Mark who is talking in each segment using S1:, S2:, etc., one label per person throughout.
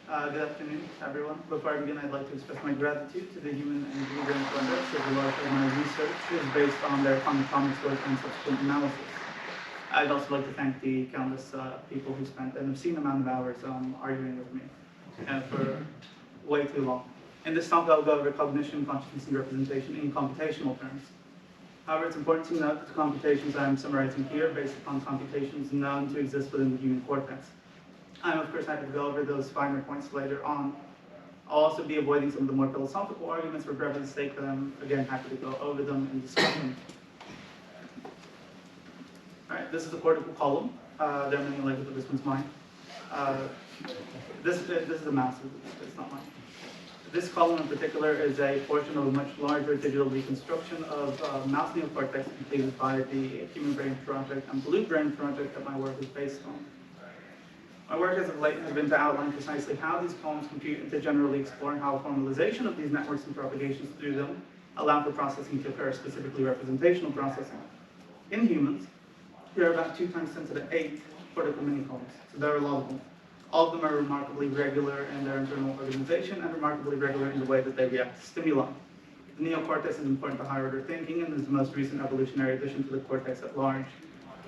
S1: Good afternoon, everyone. Before I begin, I'd like to express my gratitude to the Human and Brain Project, as a large of my research is based on their comics work and subsequent analysis. I'd also like to thank the countless people who spent an obscene amount of hours arguing with me for way too long. In this talk, I'll go over cognition, consciousness, and representation in computational terms. However, it's important to note that the computations I'm summarizing here are based upon computations known to exist within the human cortex. I'm, of course, happy to go over those finer points later on. I'll also be avoiding some of the more philosophical arguments for brevity's sake, but I'm, again, happy to go over them and discuss them. All right, this is the cortical column. There are many layers, but this one's mine. This is a mouse, it's not mine. This column in particular is a portion of a much larger digital reconstruction of mouse neocortex completed by the Human Brain Project and Blue Brain Project that my work is based on. My work as of late has been to outline precisely how these columns compute and to generally explore how formalization of these networks and propagations through them allow for processing to occur, specifically representational processing. In humans, there are about 2 times 10 to the 8 cortical mini-columns, so there are a lot of them. All of them are remarkably regular in their internal organization and remarkably regular in the way that they react to stimuli. The neocortex is important to higher order thinking and is the most recent evolutionary addition to the cortex at large.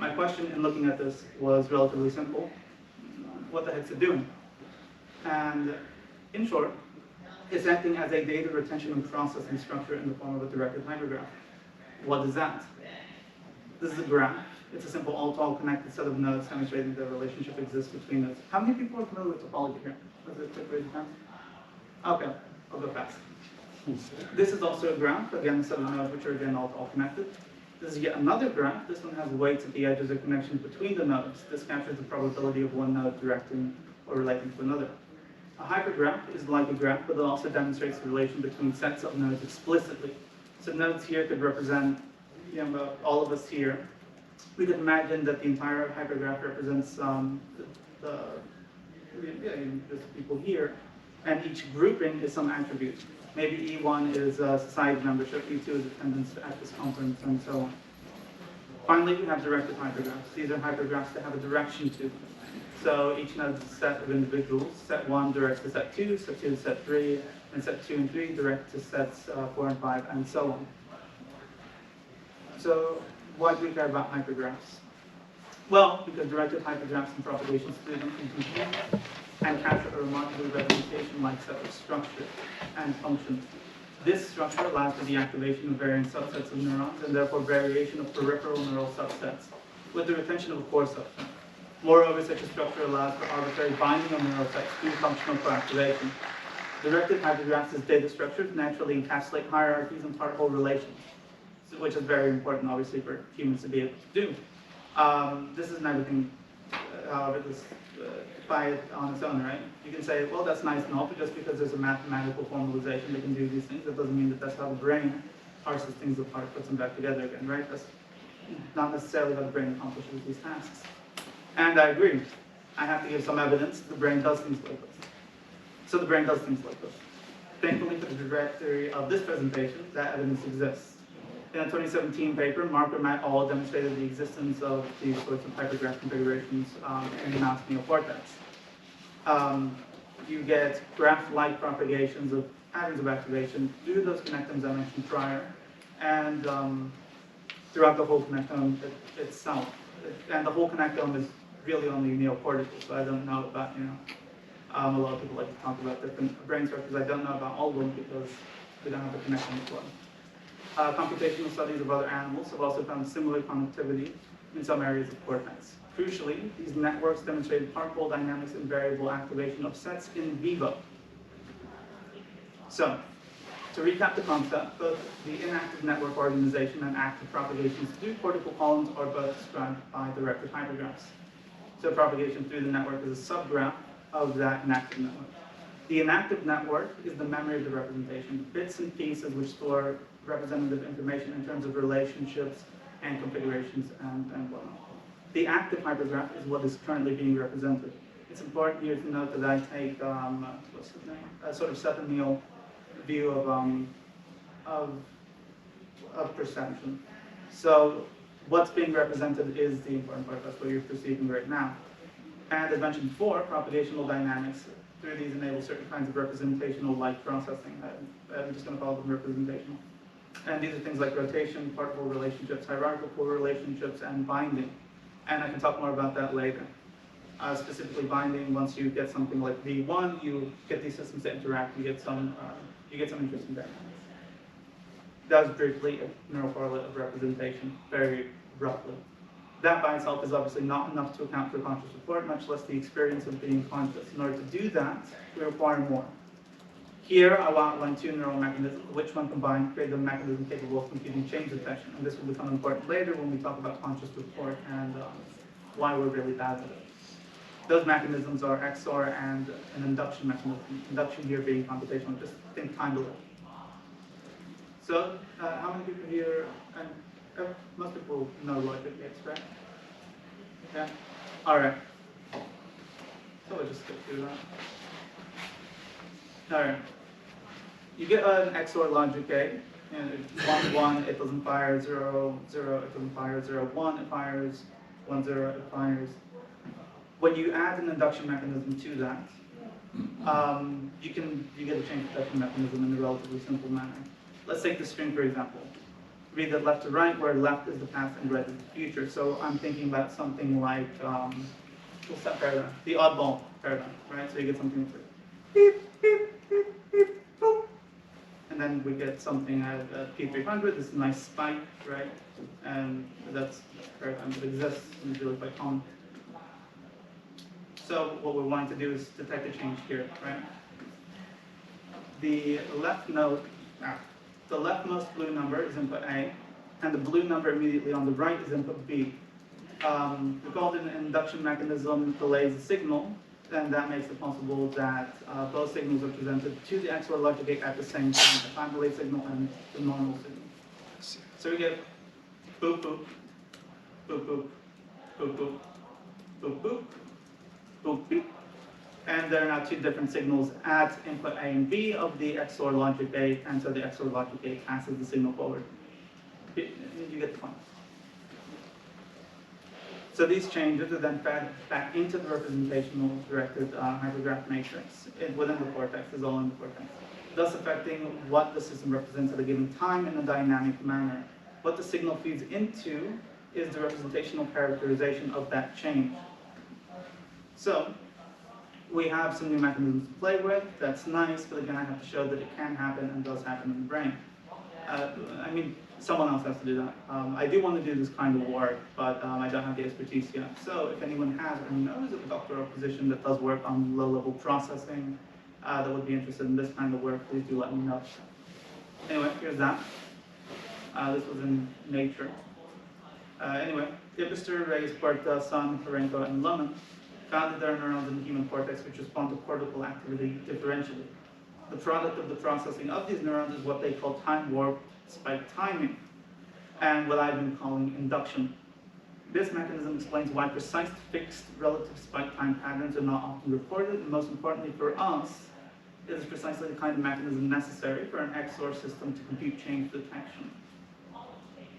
S1: My question in looking at this was relatively simple. What the heck's it doing? And in short, it's acting as a data retention and processing structure in the form of a directed hypergraph. What is that? This is a graph. It's a simple all-to-all connected set of nodes demonstrating the relationship exists between nodes. How many people are familiar with topology here? Let's quick raise your hand. Okay, I'll go fast. This is also a graph, again, a set of nodes which are again all-to-all connected. This is yet another graph. This one has weights at the edges of connections between the nodes. This captures the probability of one node directing or relating to another. A hypergraph is like a graph, but it also demonstrates the relation between sets of nodes explicitly. So nodes here could represent, all of us here. We could imagine that the entire hypergraph represents just people here, and each grouping is some attribute. Maybe E1 is society membership, E2 is attendance at this conference, and so on. Finally, we have directed hypergraphs. These are hypergraphs that have a direction to them. So each node is a set of individuals. Set 1 directs to set 2, set 2 to set 3, and set 2 and 3 direct to sets 4 and 5, and so on. So why do we care about hypergraphs? Well, because directed hypergraphs and propagations through them can compute and capture a remarkably representation-like set of structure and functions. This structure allows for the activation of varying subsets of neurons and therefore variation of peripheral neural subsets with the retention of a core subset. Moreover, such a structure allows for arbitrary binding of neural sets through functional coactivation. Directed hypergraphs as data structures naturally encapsulate hierarchies and particle relations, which is very important, obviously, for humans to be able to do. This isn't everything, however, by it on its own, right? You can say, well, that's nice and all, but just because there's a mathematical formalization that can do these things, that doesn't mean that that's how the brain parses things apart, puts them back together again, right? That's not necessarily how the brain accomplishes these tasks. And I agree. I have to give some evidence the brain does things like this. So the brain does things like this. Thankfully, for the directory of this presentation, that evidence exists. In a 2017 paper, Marker et al. Demonstrated the existence of these sorts of hypergraph configurations in the mouse neocortex. You get graph-like propagations of patterns of activation through those connectomes I mentioned prior, and throughout the whole connectome itself. And the whole connectome is really only neocortical, so I don't know about, a lot of people like to talk about different brain structures. I don't know about all of them because we don't have a connectome as well. Computational studies of other animals have also found similar connectivity in some areas of cortex. Crucially, these networks demonstrated particle dynamics and variable activation of sets in vivo. So, to recap the concept, both the inactive network organization and active propagations through cortical columns are both described by directed hypergraphs. So propagation through the network is a subgraph of that inactive network. The inactive network is the memory of the representation, the bits and pieces which store representative information in terms of relationships and configurations and whatnot. The active hypergraph is what is currently being represented. It's important here to note that I take a sort of seven-meal view of perception. So what's being represented is the important part. That's what you're perceiving right now. And as mentioned before, propagational dynamics through these enable certain kinds of representational like processing. I'm just going to call them representational. And these are things like rotation, particle relationships, hierarchical relationships, and binding. And I can talk more about that later. Specifically binding, once you get something like V1, you get these systems to interact, you get some interesting dynamics. That was briefly a neural correlate of representation, very roughly. That by itself is obviously not enough to account for conscious report, much less the experience of being conscious. In order to do that, we require more. Here, I will outline two neural mechanisms, which when combined create a mechanism capable of computing change detection. And this will become important later when we talk about conscious report and why we're really bad at it. Those mechanisms are XOR and an induction mechanism. Induction here being computational, just think time delay. So, how many people here, and most people know logic gates, right? Yeah? Alright. So we'll just skip through that. Alright. You get an XOR logic gate. 1, 1, it doesn't fire, 0, 0, it doesn't fire, 0, 1, it fires, 1, 0, it fires. When you add an induction mechanism to that, you get a change detection mechanism in a relatively simple manner. Let's take the string, for example. Read that left to right, where left is the past and right is the future. So I'm thinking about something like, what's that paradigm? The oddball paradigm, right? So you get something like beep, beep, beep, beep, boop. And then we get something at P300, this nice spike, right? And that's a paradigm that exists and is really quite common. So what we're wanting to do is detect a change here, right? The leftmost blue number is input A, and the blue number immediately on the right is input B. The golden induction mechanism delays the signal, and that makes it possible that both signals are presented to the XOR logic gate at the same time, the time delay signal and the normal signal. So we get boop, boop, boop, boop, boop, boop, boop, boop, boop, beep. And there are now two different signals at input A and B of the XOR logic gate, and so the XOR logic gate passes the signal forward. You get the point. So these changes are then fed back into the representational directed hypergraph matrix within the cortex, is all in the cortex, thus affecting what the system represents at a given time in a dynamic manner. What the signal feeds into is the representational characterization of that change. So we have some new mechanisms to play with. That's nice, but again, I have to show that it can happen and does happen in the brain. I mean, someone else has to do that. I do want to do this kind of work, but I don't have the expertise yet. So if anyone has or knows of a doctoral position that does work on low-level processing, that would be interested in this kind of work, please do let me know. Anyway, here's that. This was in Nature. Anyway, Ibister, Reyes, Puerta, Sun, Parenko, and Lemon found that there are neurons in the human cortex which respond to cortical activity differentially. The product of the processing of these neurons is what they call time-warped spike timing, and what I've been calling induction. This mechanism explains why precise fixed relative spike time patterns are not often reported, and most importantly for us, it is precisely the kind of mechanism necessary for an XOR system to compute change detection.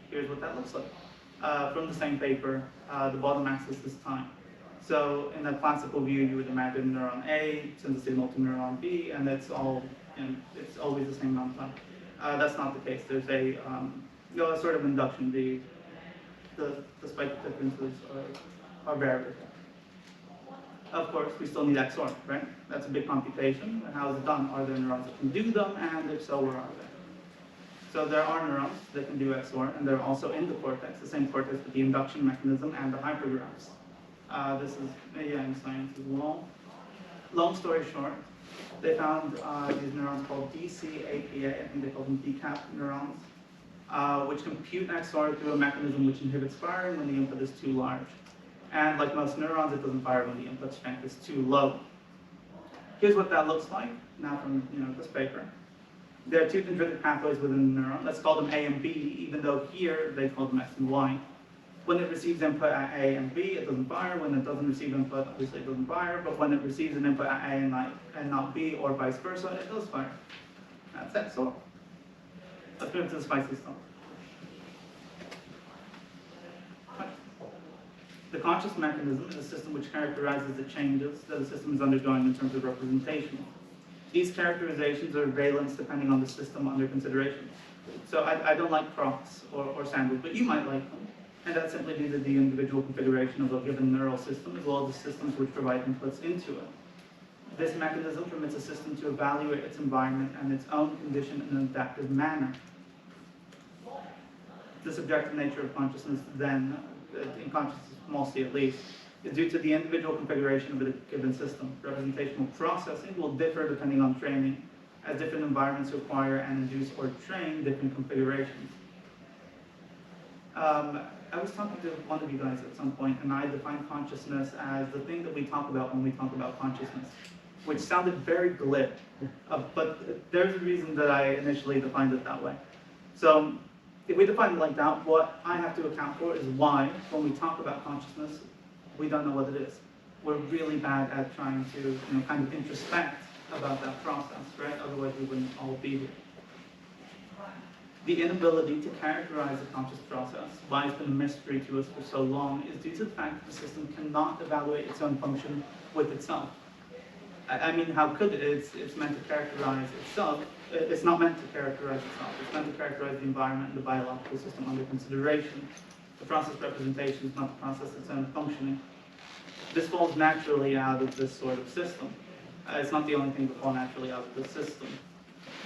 S1: Here's what that looks like. From the same paper, the bottom axis is time. So in a classical view, you would imagine neuron A sends a signal to neuron B, and it's all, it's always the same amount of time. That's not the case. There's a sort of induction. The spike differences are variable. Of course, we still need XOR, right? That's a big computation. And how is it done? Are there neurons that can do them? And if so, where are they? So there are neurons that can do XOR, and they're also in the cortex, the same cortex with the induction mechanism and the hypergraphs. This is in science as well. Long story short, they found these neurons called DCAPA, I think they call them decap neurons, which compute XOR through a mechanism which inhibits firing when the input is too large. And like most neurons, it doesn't fire when the input strength is too low. Here's what that looks like, now from this paper. There are two dendritic pathways within the neuron. Let's call them A and B, even though here they call them X and Y. When it receives input at A and B, it doesn't fire. When it doesn't receive input, obviously it doesn't fire. But when it receives an input at A and not B, or vice versa, it does fire. That's it. So let's move to the spicy stuff. The conscious mechanism is a system which characterizes the changes that the system is undergoing in terms of representation. These characterizations are valence depending on the system under consideration. So I don't like crocs or sandals, but you might like them. And that's simply due to the individual configuration of a given neural system, as well as the systems which provide inputs into it. This mechanism permits a system to evaluate its environment and its own condition in an adaptive manner. The subjective nature of consciousness, then, in consciousness mostly at least, is due to the individual configuration of a given system. Representational processing will differ depending on training, as different environments require and induce or train different configurations. I was talking to one of you guys at some point, and I defined consciousness as the thing that we talk about when we talk about consciousness, which sounded very glib, but there's a reason that I initially defined it that way. So if we define it like that, what I have to account for is why, when we talk about consciousness, we don't know what it is. We're really bad at trying to kind of introspect about that process, right? Otherwise we wouldn't all be here. The inability to characterize the conscious process, why it's been a mystery to us for so long, is due to the fact that the system cannot evaluate its own function with itself. I mean, how could it? It's meant to characterize itself. It's not meant to characterize itself. It's meant to characterize the environment and the biological system under consideration. The process representation is not to process its own functioning. This falls naturally out of this sort of system. It's not the only thing that falls naturally out of the system.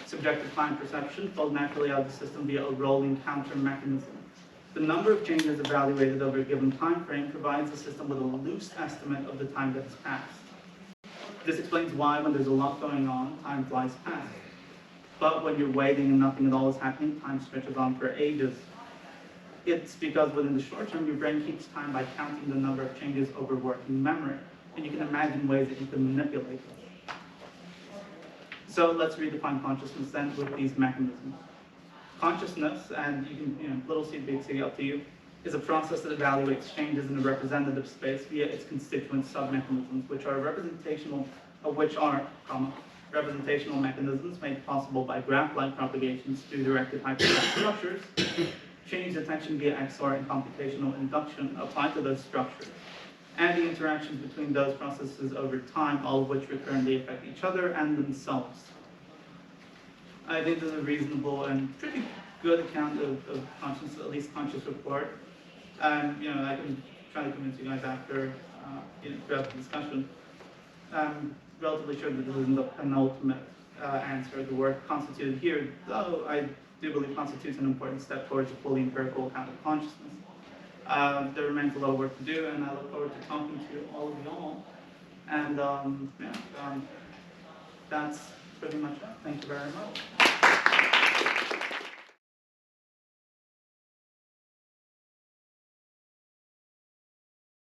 S1: Subjective time perception falls naturally out of the system via a rolling counter mechanism. The number of changes evaluated over a given time frame provides the system with a loose estimate of the time that has passed. This explains why, when there's a lot going on, time flies past. But when you're waiting and nothing at all is happening, time stretches on for ages. It's because within the short term, your brain keeps time by counting the number of changes over working memory. And you can imagine ways that you can manipulate this. So let's redefine consciousness then with these mechanisms. Consciousness, and you can, little c, big C, up to you, is a process that evaluates changes in a representative space via its constituent submechanisms, which are representational mechanisms made possible by graph-like propagations through directed hypergraph structures, change attention via XOR and computational induction applied to those structures, and the interactions between those processes over time, all of which recurrently affect each other and themselves. I think this is a reasonable and pretty good account of consciousness, at least conscious report. I can try to convince you guys after, throughout the discussion. I'm relatively sure that this isn't the penultimate answer. The work constituted here, though I do believe constitutes an important step towards a fully empirical account of consciousness. There remains a lot of work to do, and I look forward to talking to all of y'all. And that's pretty much it. Thank you very much.